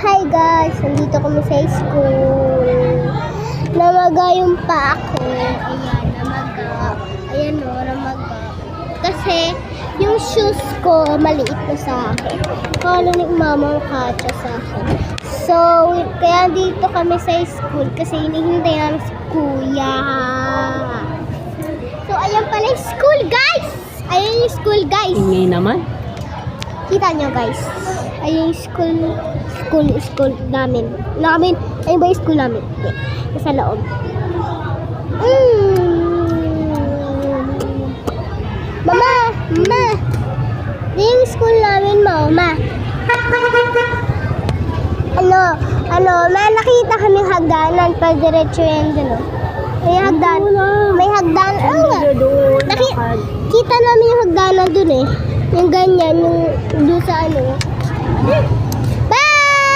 Hi guys! Nandito kami sa school. Namaga yung pa ako. Ayan, namaga. Ayan o, namaga. Kasi yung shoes ko maliit na sa akin. Kala ni mama katsa sa akin. So, kaya dito kami sa school kasi hinihintay namin si kuya. So, ayan pala yung school guys! Ayan yung school guys! Ingay naman. Kita nyo guys. Ayun yung school namin. Ayun ba yung school namin? Hindi. Nasa loob. Mama! Yung school namin, mama. Nakita kami hagdanan pag diretso yan dun, oh. May hagdanan. Ano nga? Kita namin yung hagdanan dun, eh. Yung ganyan, yung doon sa ano.